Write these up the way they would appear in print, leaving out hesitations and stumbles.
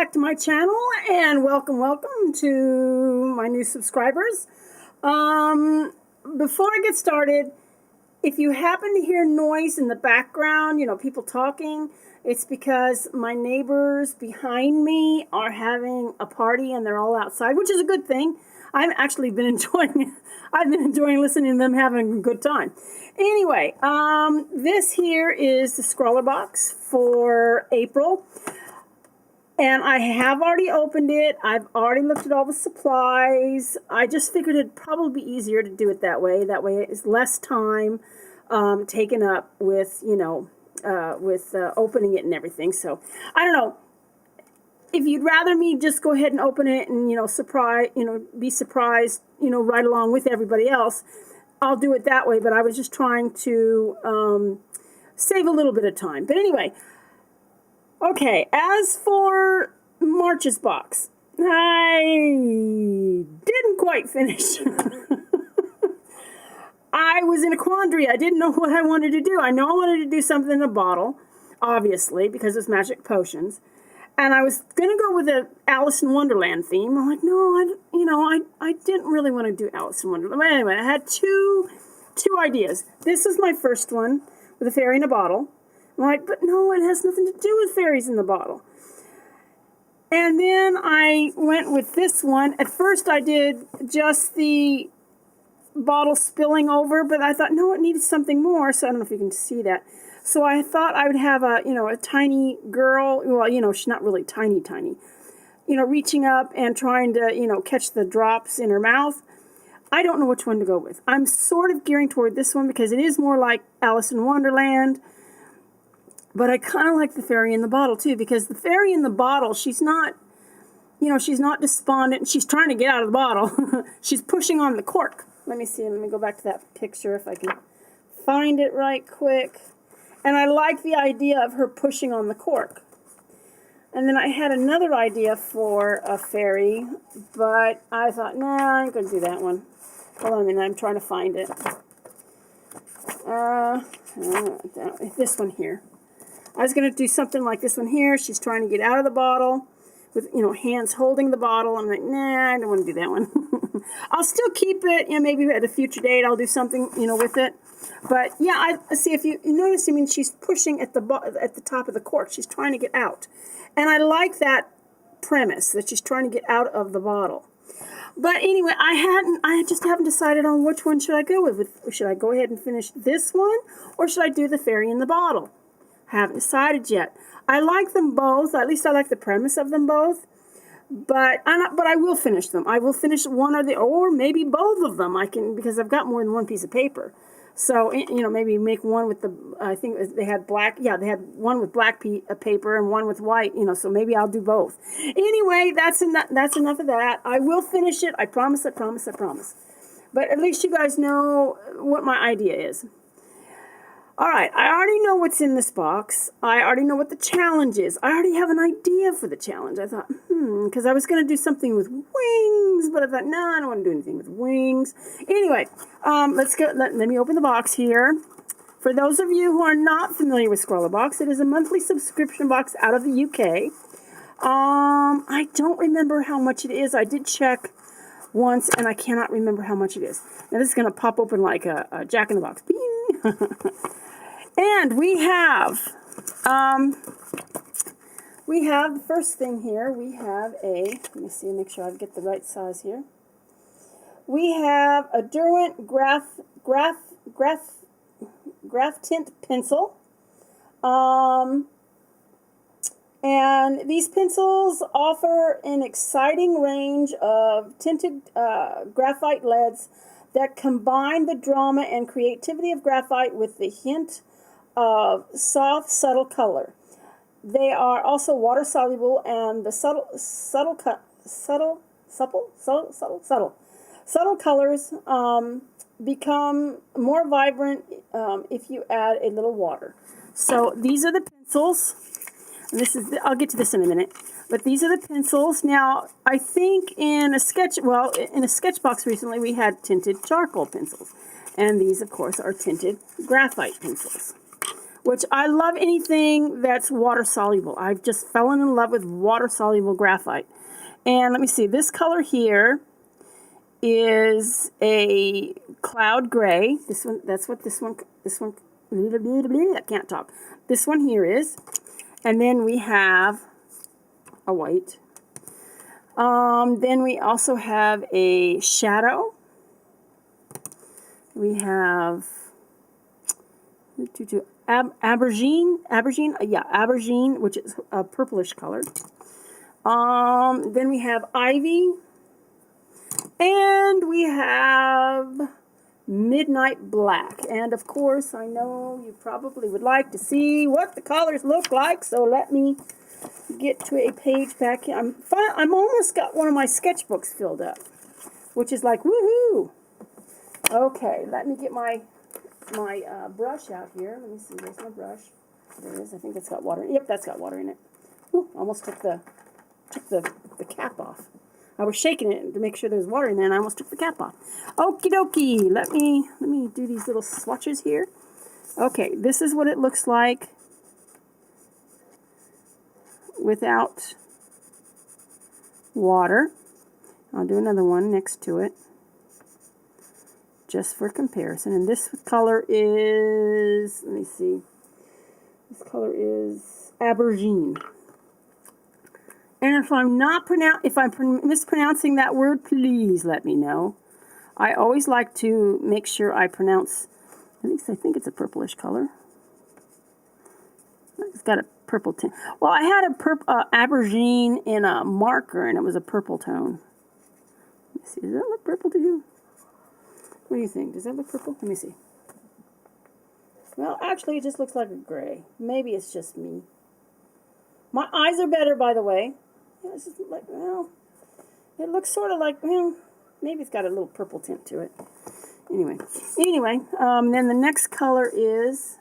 back to my channel, and welcome to my new subscribers. Before I get started, if you happen to hear noise in the background, people talking, it's because my neighbors behind me are having a party and they're all outside, which is a good thing. I've actually been enjoying it. I've been enjoying listening to them having a good time. Anyway, this here is the Scrawlrbox for April. And I have already opened it. I've already looked at all the supplies. I just figured it'd probably be easier to do it that way. That way it's less time taken up with, opening it and everything. So, I don't know. If you'd rather me just go ahead and open it and, be surprised, right along with everybody else, I'll do it that way. But I was just trying to save a little bit of time. But anyway, okay, as for March's box, I didn't quite finish. I was in a quandary. I didn't know what I wanted to do. I know I wanted to do something in a bottle, obviously, because it's magic potions. And I was going to go with the Alice in Wonderland theme. I'm like, no, I didn't really want to do Alice in Wonderland. But anyway, I had two ideas. This is my first one with a fairy in a bottle. I'm like, but no, it has nothing to do with fairies in the bottle. And then I went with this one. At first I did just the bottle spilling over, but I thought, no, it needed something more. So I don't know if you can see that. So I thought I would have a tiny girl. Well, she's not really tiny, reaching up and trying to, catch the drops in her mouth. I don't know which one to go with. I'm sort of gearing toward this one because it is more like Alice in Wonderland. But I kind of like the fairy in the bottle, too, because the fairy in the bottle, she's not, she's not despondent. She's trying to get out of the bottle. She's pushing on the cork. Let me see. Let me go back to that picture if I can find it right quick. And I like the idea of her pushing on the cork. And then I had another idea for a fairy, but I thought, nah, I ain't going to do that one. Hold on a minute. I'm trying to find it. This one here. I was going to do something like this one here. She's trying to get out of the bottle with, hands holding the bottle. I'm like, nah, I don't want to do that one. I'll still keep it, maybe at a future date I'll do something, with it. But, yeah, I see, if you notice, she's pushing at the top of the cork. She's trying to get out. And I like that premise, that she's trying to get out of the bottle. But anyway, I just haven't decided on which one should I go with. Should I go ahead and finish this one, or should I do the fairy in the bottle? Haven't decided yet. I like them both. At least I like the premise of them both. But I will finish them. I will finish one or maybe both of them. I can, because I've got more than one piece of paper. So maybe make one with the. I think they had black. Yeah, they had one with black paper and one with white. So maybe I'll do both. Anyway, that's enough of that. I will finish it. I promise. I promise. I promise. But at least you guys know what my idea is. All right, I already know what's in this box. I already know what the challenge is. I already have an idea for the challenge. I thought, because I was going to do something with wings, but I thought, no, I don't want to do anything with wings. Anyway, let's go. Let me open the box here. For those of you who are not familiar with Scrawlrbox, it is a monthly subscription box out of the UK. I don't remember how much it is. I did check once, and I cannot remember how much it is. Now, this is going to pop open like a Jack-in-the-Box. Bing! And we have the first thing here. We have let me see, make sure I get the right size here. We have a Derwent graph tint pencil. And these pencils offer an exciting range of tinted graphite leads that combine the drama and creativity of graphite with the hint of soft, subtle color. They are also water soluble, and the subtle colors become more vibrant if you add a little water. So these are the pencils. And I'll get to this in a minute. But these are the pencils. Now, I think in a sketch box recently, we had tinted charcoal pencils. And these, of course, are tinted graphite pencils. which I love anything that's water soluble. I've just fallen in love with water soluble graphite. And let me see, this color here is a cloud gray. This one, that's what this one, I can't talk. This one here is. And then we have a white. Then we also have a shadow. We have aubergine, which is a purplish color. Then we have ivy, and we have midnight black. And of course, I know you probably would like to see what the colors look like, so let me get to a page back here. I'm almost got one of my sketchbooks filled up, which is like woohoo. Okay, let me get my brush out here. Let me see. Where's my brush? There it is. I think it's got water. Yep, that's got water in it. Ooh, almost took the cap off. I was shaking it to make sure there's water in there, and I almost took the cap off. Okie dokie. Let me do these little swatches here. Okay, this is what it looks like without water. I'll do another one next to it, just for comparison. And this color is, let me see, this color is aubergine. And if I'm mispronouncing that word, please let me know. I always like to make sure I pronounce, at least I think it's a purplish color. It's got a purple tint. Well, I had a aubergine in a marker, and it was a purple tone. Let me see. Does that look purple to you? What do you think? Does that look purple? Let me see. Well, actually, it just looks like a gray. Maybe it's just me. My eyes are better, by the way. Yeah, it's just like, well, it looks sort of like, well, maybe it's got a little purple tint to it. Anyway, then the next color is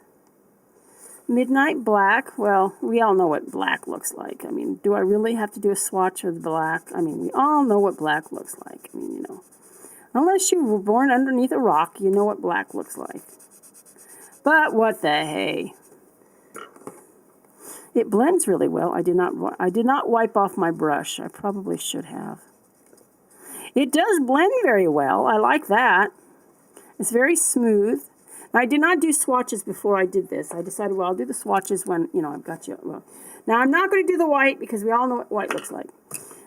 midnight black. Well, we all know what black looks like. I mean, do I really have to do a swatch of black? I mean, we all know what black looks like. I mean, you know, unless you were born underneath a rock, you know what black looks like. But what the hey? It blends really well. I did not wipe off my brush. I probably should have. It does blend very well. I like that. It's very smooth. Now, I did not do swatches before I did this. I decided, well, I'll do the swatches when, you know, I've got you. Well, now, I'm not going to do the white because we all know what white looks like.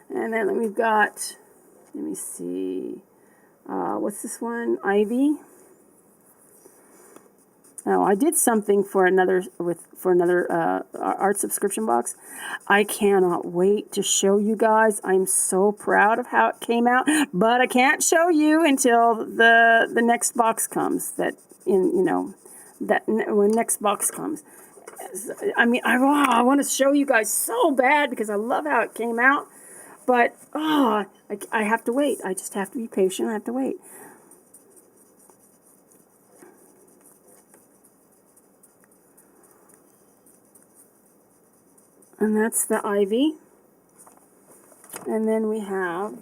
And then we've got, let me see, what's this one? Ivy. Now, I did something for another art subscription box. I cannot wait to show you guys. I'm so proud of how it came out, but I can't show you until the next box comes. When next box comes. I mean, I want to show you guys so bad because I love how it came out, but I have to wait. I just have to be patient. I have to wait. And that's the ivy. And then we have,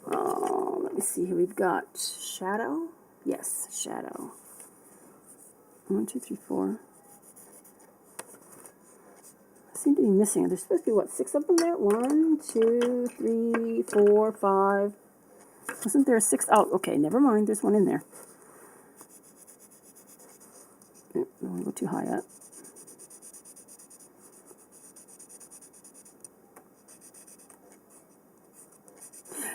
let me see here. We've got shadow. Yes, shadow. 1, 2, 3, 4. I seem to be missing. There's supposed to be, what, 6 of them there? 1, 2, 3, 4, 5. Wasn't there a 6th? Oh, okay, never mind. There's one in there. I don't want to go too high up.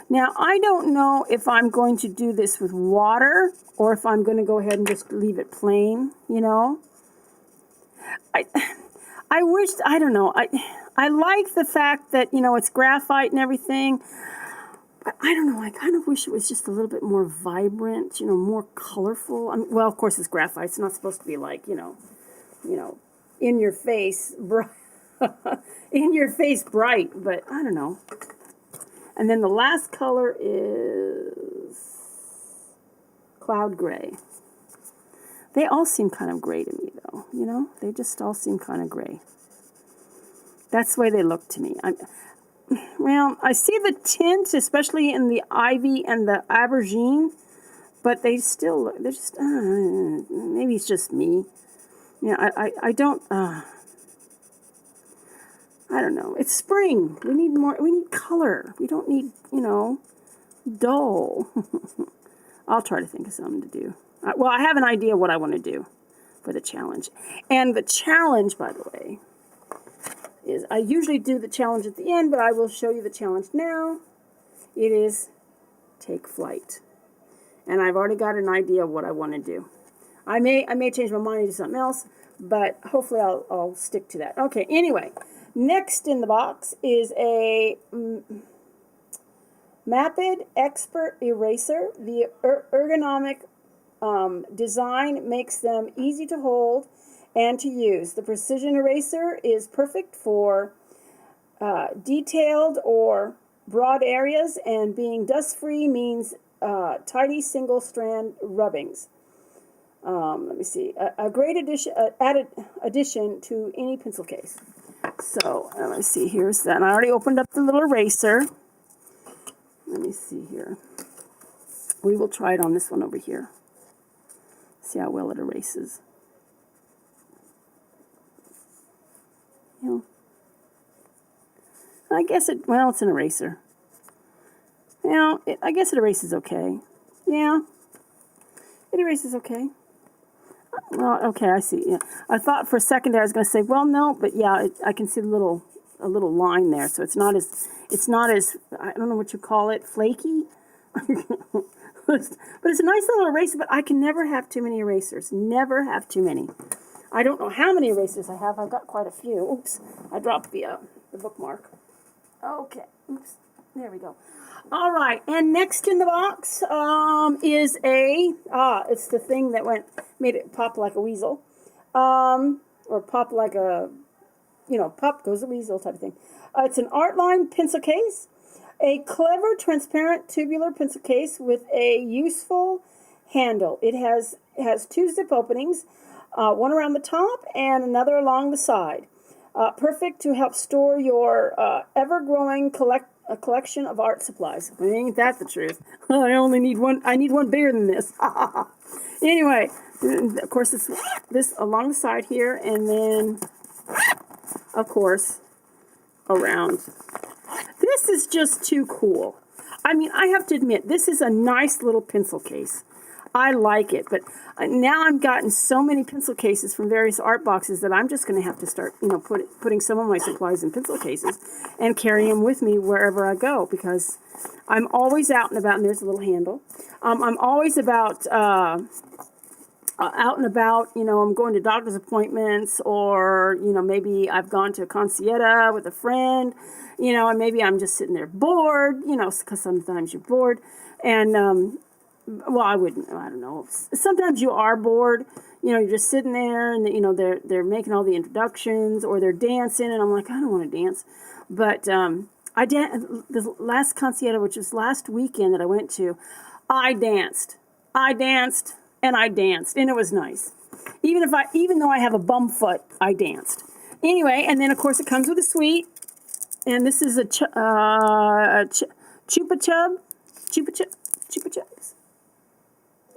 Now, I don't know if I'm going to do this with water or if I'm going to go ahead and just leave it plain, you know. I don't know. I like the fact that, you know, it's graphite and everything. But I don't know. I kind of wish it was just a little bit more vibrant, you know, more colorful. I mean, well, of course, it's graphite. It's not supposed to be like, you know, in your face, in your face bright. But I don't know. And then the last color is cloud gray. They all seem kind of gray to me, though. You know, they just all seem kind of gray. That's the way they look to me. Well, I see the tint, especially in the ivy and the aubergine, but they're just, maybe it's just me. Yeah, I don't, I don't know. It's spring. We need more, we need color. We don't need, dull. I'll try to think of something to do. Well, I have an idea what I want to do for the challenge. And the challenge, by the way, is I usually do the challenge at the end, but I will show you the challenge now. It is take flight. And I've already got an idea of what I want to do. I may change my mind and do something else, but hopefully I'll stick to that. Okay, anyway, next in the box is a Mapid Expert Eraser. The ergonomic design makes them easy to hold and to use. The precision eraser is perfect for detailed or broad areas, and being dust-free means tidy single-strand rubbings. Let me see. A great added addition to any pencil case. So, let me see. Here's that. And I already opened up the little eraser. Let me see here. We will try it on this one over here. See how well it erases. I guess well, it's an eraser. I guess it erases okay. Yeah, it erases okay. Well, okay, I see. Yeah, I thought for a second there I was going to say, well, no, but yeah, I can see a little line there, so it's not as I don't know what you call it, flaky. But it's a nice little eraser. But I can never have too many erasers. Never have too many. I don't know how many erasers I have. I've got quite a few. Oops, I dropped the bookmark. Okay, oops, there we go. All right, and next in the box is it's the thing that made it pop like a weasel, or pop like a, pop goes a weasel type of thing. It's an Artline pencil case, a clever transparent tubular pencil case with a useful handle. It has two zip openings, one around the top and another along the side. Perfect to help store your ever-growing collection of art supplies. Ain't that the truth? I only need one. I need one bigger than this. Anyway, of course, this along the side here, and then, of course, around. This is just too cool. I mean, I have to admit, this is a nice little pencil case. I like it, but now I've gotten so many pencil cases from various art boxes that I'm just going to have to start, putting some of my supplies in pencil cases and carry them with me wherever I go, because I'm always out and about, and there's a little handle. I'm always out and about, I'm going to doctor's appointments, or, maybe I've gone to a concierge with a friend, and maybe I'm just sitting there bored, because sometimes you're bored, and, well, I don't know. Sometimes you are bored, you're just sitting there and, they're making all the introductions, or they're dancing, and I'm like, I don't want to dance. But the last concierge, which was last weekend that I went to, I danced, and it was nice. Even though I have a bum foot, I danced. Anyway, and then of course it comes with a sweet, and this is a Chupa Chups.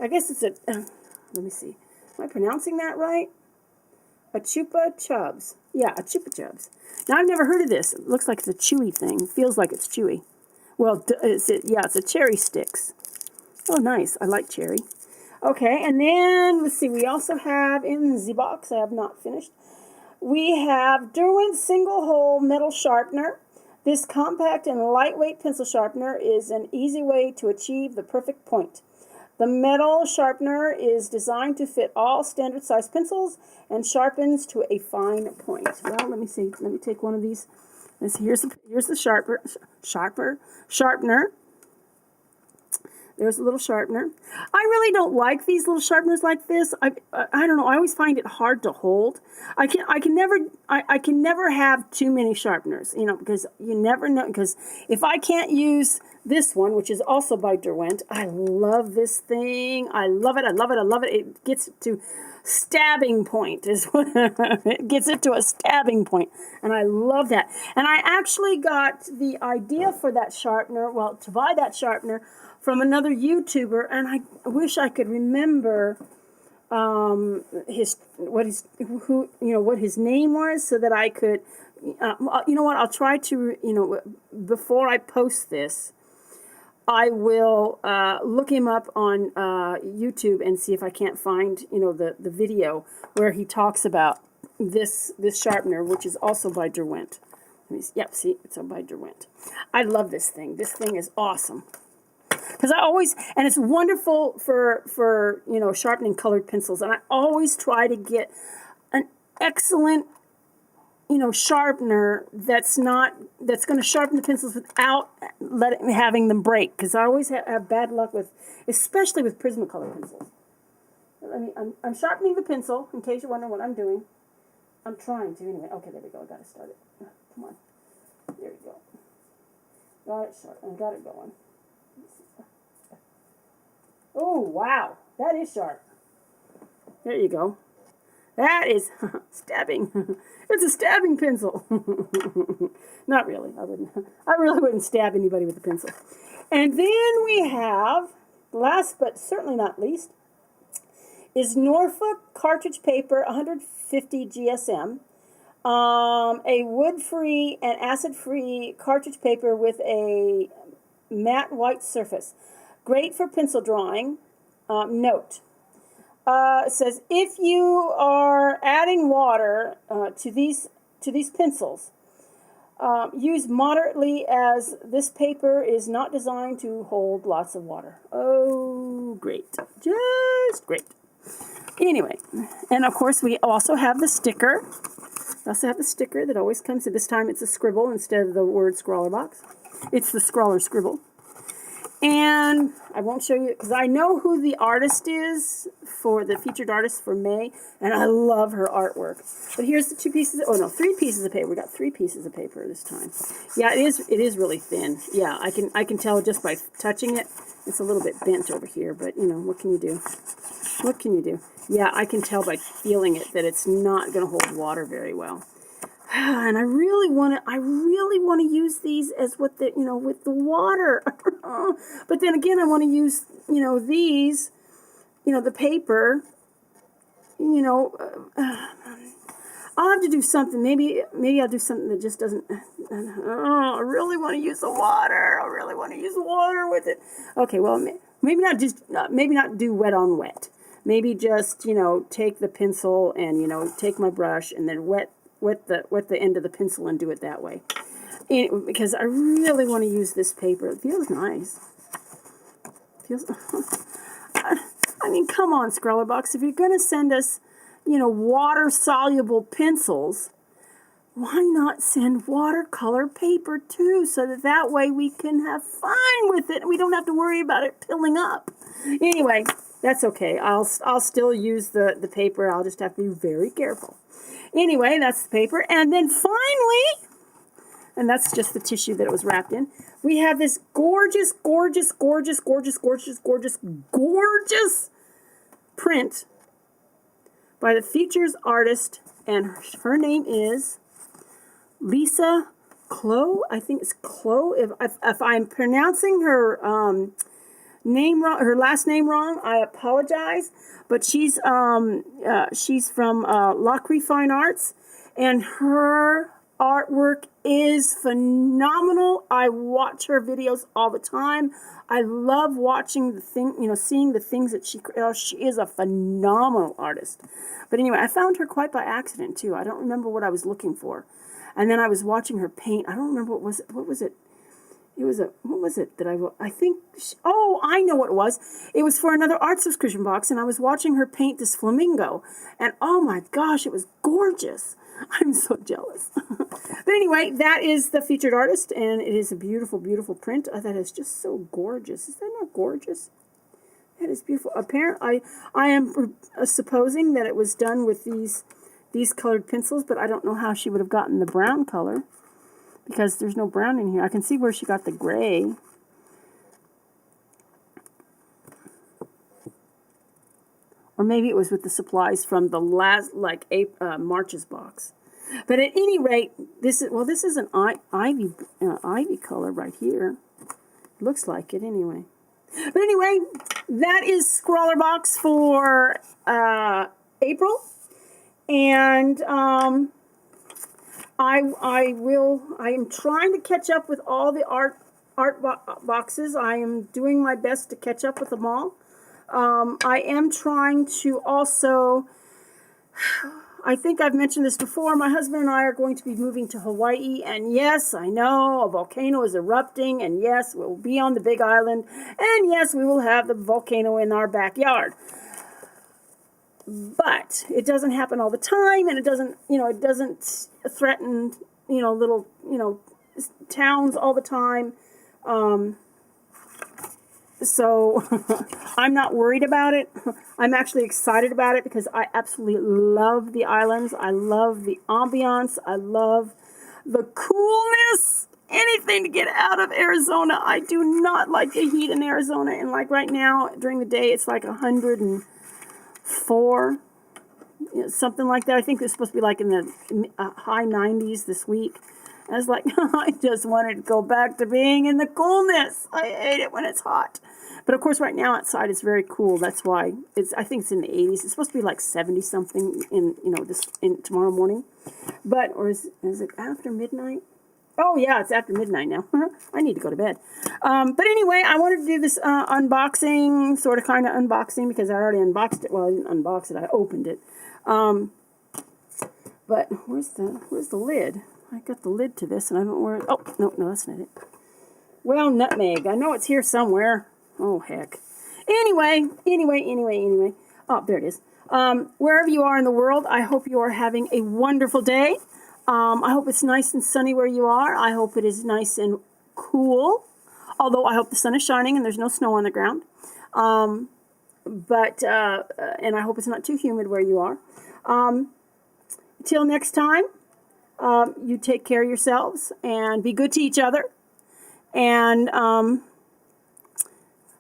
I guess it's let me see. Am I pronouncing that right? A Chupa Chups. Yeah, a Chupa Chups. Now, I've never heard of this. It looks like it's a chewy thing. Feels like it's chewy. Well, it's a cherry sticks. Oh, nice. I like cherry. Okay, and then, let's see. We also have in the box, I have not finished, we have Derwent single-hole metal sharpener. This compact and lightweight pencil sharpener is an easy way to achieve the perfect point. The metal sharpener is designed to fit all standard-sized pencils and sharpens to a fine point. Well, let me see. Let me take one of these. Here's the sharpener. There's a little sharpener. I really don't like these little sharpeners like this. I don't know. I always find it hard to hold. I can never have too many sharpeners, because you never know. Because if I can't use this one, which is also by Derwent, I love this thing. I love it. It gets to stabbing point is what it gets it to a stabbing point, and I love that. And I actually got the idea for that sharpener, to buy that sharpener from another YouTuber, and I wish I could remember what his name was, so that I could, you know what, I'll try to, before I post this, I will look him up on YouTube and see if I can't find, the video where he talks about this sharpener, which is also by Derwent. Yep, see, it's by Derwent. I love this thing. This thing is awesome. Because and it's wonderful for sharpening colored pencils. And I always try to get an excellent, sharpener that's going to sharpen the pencils without having them break. Because I always have bad luck especially with Prismacolor pencils. I'm sharpening the pencil, in case you're wondering what I'm doing. I'm trying to, anyway. Okay, there we go. I got to start it. Come on. There we go. Got it sharp. I got it going. Oh, wow. That is sharp. There you go. That is stabbing. It's a stabbing pencil. Not really. I really wouldn't stab anybody with a pencil. And then we have, last but certainly not least, is Norfolk cartridge paper, 150 GSM. A wood-free and acid-free cartridge paper with a matte white surface. Great for pencil drawing. Note. It says, if you are adding water to these pencils, use moderately, as this paper is not designed to hold lots of water. Oh, great. Just great. Anyway, and of course we also have the sticker. We also have the sticker that always comes. So this time it's a scribble instead of the word Scrawlrbox. It's the Scrawler scribble. And I won't show you, because I know who the artist is, for the featured artist for May, and I love her artwork. But here's the 3 pieces of paper. We got 3 pieces of paper this time. Yeah, it is really thin. Yeah, I can tell just by touching it. It's a little bit bent over here, but what can you do? What can you do? Yeah, I can tell by feeling it that it's not going to hold water very well. And I really want to use these as with the water. But then again, I want to use, these, the paper, I'll have to do something. Maybe I'll do something that just doesn't, I really want to use the water. I really want to use water with it. Okay, well, maybe not do wet on wet. Maybe just, take the pencil and, take my brush and then wet the end of the pencil and do it that way. Because I really want to use this paper. It feels nice. I mean, come on, Scrawlrbox. If you're going to send us, water-soluble pencils, why not send watercolor paper too, so that way we can have fun with it and we don't have to worry about it pilling up. Anyway, that's okay. I'll still use the paper. I'll just have to be very careful. Anyway, that's the paper. And then finally, and that's just the tissue that it was wrapped in, we have this gorgeous, gorgeous, gorgeous, gorgeous, gorgeous, gorgeous, gorgeous print by the features artist, and her name is Lisa Clow. I think it's Clow. If I'm pronouncing her name wrong, her last name wrong, I apologize. But she's from Lacry Fine Arts, and her artwork is phenomenal. I watch her videos all the time. I love watching seeing the things that she is a phenomenal artist. But anyway, I found her quite by accident too. I don't remember what I was looking for, and then I was watching her paint. I don't remember what was it. It was what was it that I think, I know what it was. It was for another art subscription box, and I was watching her paint this flamingo, and oh my gosh, it was gorgeous. I'm so jealous. But anyway, that is the featured artist, and it is a beautiful, beautiful print. That is just so gorgeous. Is that not gorgeous? That is beautiful. Apparently, I am supposing that it was done with these colored pencils, but I don't know how she would have gotten the brown color, because there's no brown in here. I can see where she got the gray. Or maybe it was with the supplies from the last, March's box. But at any rate, this is an ivy color right here. Looks like it anyway. But anyway, that is Scrawlrbox for April. And I am trying to catch up with all the art boxes. I am doing my best to catch up with them all. I am trying to also, I think I've mentioned this before, my husband and I are going to be moving to Hawaii, and yes, I know a volcano is erupting, and yes, we'll be on the Big Island, and yes, we will have the volcano in our backyard. But it doesn't happen all the time, and it doesn't, it doesn't threaten, little, towns all the time. So I'm not worried about it. I'm actually excited about it because I absolutely love the islands. I love the ambiance. I love the coolness. Anything to get out of Arizona. I do not like the heat in Arizona. And like right now, during the day, it's like 104, something like that. I think it's supposed to be like in the high 90s this week. I was like, I just wanted to go back to being in the coolness. I hate it when it's hot. But of course, right now outside it's very cool. That's why I think it's in the 80s. It's supposed to be like 70 something in tomorrow morning. But is it after midnight? Oh yeah, it's after midnight now. I need to go to bed. But anyway, I wanted to do this unboxing, sort of kind of unboxing, because I already unboxed it. Well, I didn't unbox it. I opened it. But where's the lid? I got the lid to this, and I don't know where. Oh, no, that's not it. Well, nutmeg. I know it's here somewhere. Oh, heck. Anyway. Oh, there it is. Wherever you are in the world, I hope you are having a wonderful day. I hope it's nice and sunny where you are. I hope it is nice and cool. Although I hope the sun is shining and there's no snow on the ground. And I hope it's not too humid where you are. Till next time. You take care of yourselves and be good to each other, and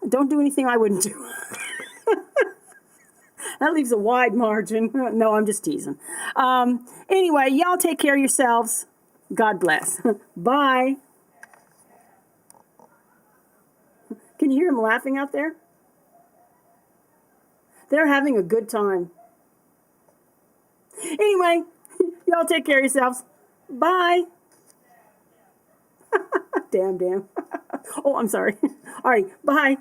don't do anything I wouldn't do. That leaves a wide margin. No, I'm just teasing. Anyway, y'all take care of yourselves. God bless. Bye. Can you hear them laughing out there? They're having a good time. Anyway, y'all take care of yourselves. Bye. Damn. Oh, I'm sorry. All right, bye.